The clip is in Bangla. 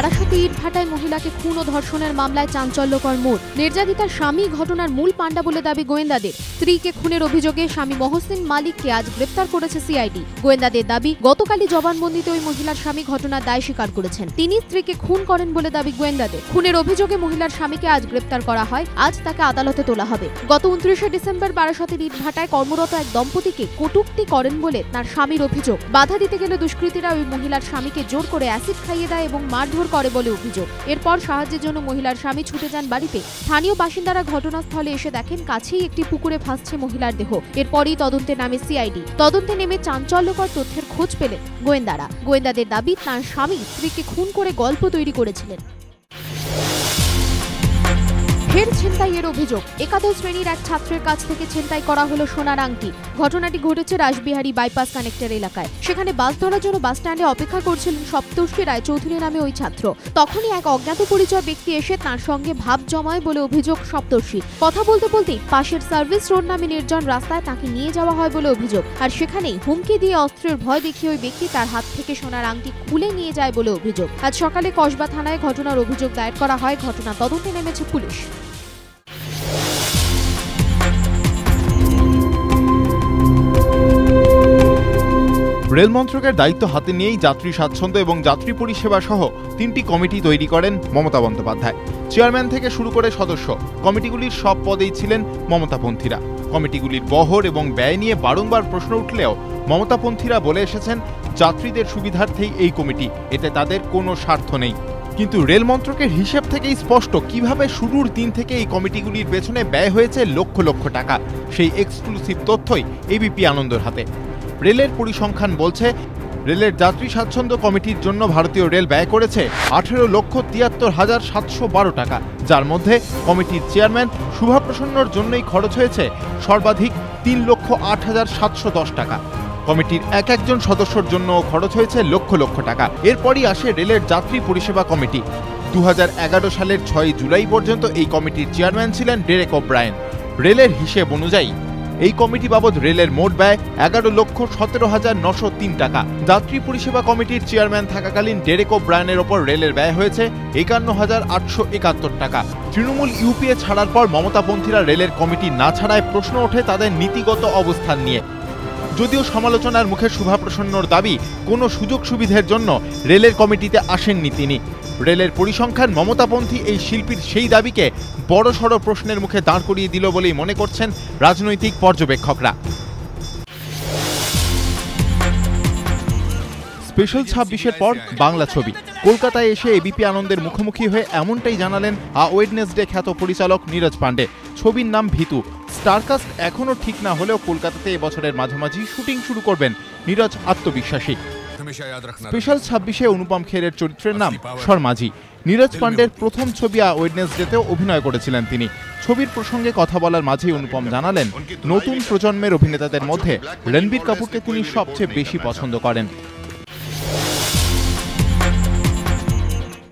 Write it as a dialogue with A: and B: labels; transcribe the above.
A: বারাসাতে ইটভাটায় মহিলাকে খুন ও ধর্ষণের মামলায় চাঞ্চল্যকর মোড়। নির্যাতিতার স্বামী ঘটনার মূল পাণ্ডা বলে দাবি গোয়েন্দাদের। স্ত্রীকে খুনের অভিযোগে স্বামী মহসিন মালিককে আজ গ্রেপ্তার করেছে সিআইডি। গোয়েন্দাদের দাবি, গতকালই জবানবন্দিতে ওই মহিলার স্বামী ঘটনার দায় স্বীকার করেছেন। তিনি স্ত্রীকে খুন করেন বলে দাবি গোয়েন্দাদের। খুনের অভিযোগে মহিলার স্বামীকে আজ গ্রেপ্তার করা হয়। আজ তাকে আদালতে তোলা হবে। গত 29শে ডিসেম্বর বারাসাতের ইটভাটায় কর্মরত এক দম্পতিকে কটূক্তি করেন বলে তার স্বামীর অভিযোগ। বাধা দিতে গেলে দুষ্কৃতীরা ওই মহিলার স্বামীকে জোর করে অ্যাসিড খাইয়ে দেয় এবং মারধর করে বলে অভিযোগ। এরপর সাহায্যের জন্য মহিলার স্বামী ছুটে যান বাড়িতে। স্থানীয় বাসিন্দারা ঘটনাস্থলে এসে দেখেন কাছেই একটি পুকুরে ভাসছে মহিলার দেহ। এরপরই তদন্তে নামে সিআইডি। তদন্তে নেমে চাঞ্চল্যকর তথ্যের খোঁজ পেলেন গোয়েন্দারা। গোয়েন্দাদের দাবি, তার স্বামী স্ত্রীকে খুন করে গল্প তৈরি করেছিলেন। ফের ছিনতাইয়ের অভিযোগ। একাদশ শ্রেণীর এক ছাত্রের কাছ থেকে ছিনতাই করা হলো সোনার আংটি। ঘটনাটি ঘটেছে রাসবিহারী বাইপাস কানেক্টর এলাকায়। সেখানে বাস ধরার জন্য বাস স্ট্যান্ডে অপেক্ষা করছিলেন সপ্তর্ষি রায়চৌধুরী নামে ওই ছাত্র। তখনই এক অজ্ঞাত পরিচয় ব্যক্তি এসে তার সঙ্গে ভাব জমায় বলে অভিযোগ সপ্তর্ষির। কথা বলতে বলতেই পাশের সার্ভিস রোড নামে নির্জন রাস্তায় তাকে নিয়ে যাওয়া হয় বলে অভিযোগ। আর সেখানেই হুমকি দিয়ে অস্ত্রের ভয় দেখিয়ে ওই ব্যক্তি তার হাত থেকে সোনার আংটি খুলে নিয়ে যায় বলে অভিযোগ। আজ সকালে কসবা থানায় ঘটনার অভিযোগ দায়ের করা হয়। ঘটনা তদন্তে নেমেছে পুলিশ।
B: রেল মন্ত্রকের দায়িত্ব হাতে নিয়েই যাত্রী স্বাচ্ছন্দ্য এবং যাত্রী পরিষেবা সহ 3টি কমিটি তৈরি করেন মমতা বন্দ্যোপাধ্যায়। চেয়ারম্যান থেকে শুরু করে সদস্য, কমিটিগুলির সব পদেই ছিলেন মমতাপন্থীরা। কমিটিগুলির বহর এবং ব্যয় নিয়ে বারংবার প্রশ্ন উঠলেও মমতাপন্থীরা বলে এসেছেন, যাত্রীদের সুবিধার্থেই এই কমিটি, এতে তাদের কোনো স্বার্থ নেই। কিন্তু রেল মন্ত্রকের হিসেব থেকেই স্পষ্ট কিভাবে শুরুর দিন থেকে এই কমিটিগুলির পেছনে ব্যয় হয়েছে লক্ষ লক্ষ টাকা। সেই এক্সক্লুসিভ তথ্যই এবিপি আনন্দর হাতে। রেলের পরিসংখ্যান বলছে, রেলের যাত্রী স্বাচ্ছন্দ্য কমিটির জন্য ভারতীয় রেল ব্যয় করেছে 18,73,712 টাকা, যার মধ্যে কমিটির চেয়ারম্যান শুভাপ্রসন্নর জন্যই খরচ হয়েছে সর্বাধিক 3,08,710 টাকা। কমিটির এক একজন সদস্যর জন্য খরচ হয়েছে লক্ষ লক্ষ টাকা। এরপরই আসে রেলের যাত্রী পরিষেবা কমিটি। 2011 সালের 6 জুলাই পর্যন্ত এই কমিটির চেয়ারম্যান ছিলেন ডেরেক ওব্রায়েন। রেলের হিসেব অনুযায়ী এই কমিটি বাবদ রেলের মোট ব্যয় 11,17,903 টাকা। যাত্রী পরিষেবা কমিটির চেয়ারম্যান থাকাকালীন ডেরেক ওব্রায়েনের ওপর রেলের ব্যয় হয়েছে 51,871 টাকা। তৃণমূল ইউপিএ ছাড়ার পর মমতাপন্থীরা রেলের কমিটি না ছাড়ায় প্রশ্ন ওঠে তাদের নীতিগত অবস্থান নিয়ে। যদিও সমালোচনার মুখে শুভাপ্রসন্নর দাবি, কোনো সুযোগ সুবিধার জন্য রেলের কমিটিতে আসেননি তিনি। রেলের পরিসংখ্যান মমতাপন্থী এই শিল্পীর সেই দাবিকে বড়সড় প্রশ্নের মুখে দাঁড় করিয়ে দিল বলেই মনে করছেন রাজনৈতিক পর্যবেক্ষকরা। স্পেশাল 26-এর পর বাংলা ছবি। কলকাতায় এসে এবিপি আনন্দের মুখোমুখি হয়ে এমনটাই জানালেন ওয়েডনেসডে খ্যাত পরিচালক নীরজ পাণ্ডে। ছবির নাম ভীতু। স্টারকাস্ট এখনও ঠিক না হলেও কলকাতাতে এবছরের মাঝামাঝি শুটিং শুরু করবেন নীরজ আত্মবিশ্বাসী। স্পেশাল 26-এ অনুপম খেরের চরিত্রের নাম শর্মাজি। নীরজ পাণ্ডের প্রথম ছবি ওয়েডনেসডেতেও অভিনয় করেছিলেন তিনি। ছবির প্রসঙ্গে কথা বলার মাঝেই অনুপম জানালেন, নতুন প্রজন্মের অভিনেতাদের মধ্যে রণবীর কাপুরকে তিনি সবচেয়ে বেশি পছন্দ করেন।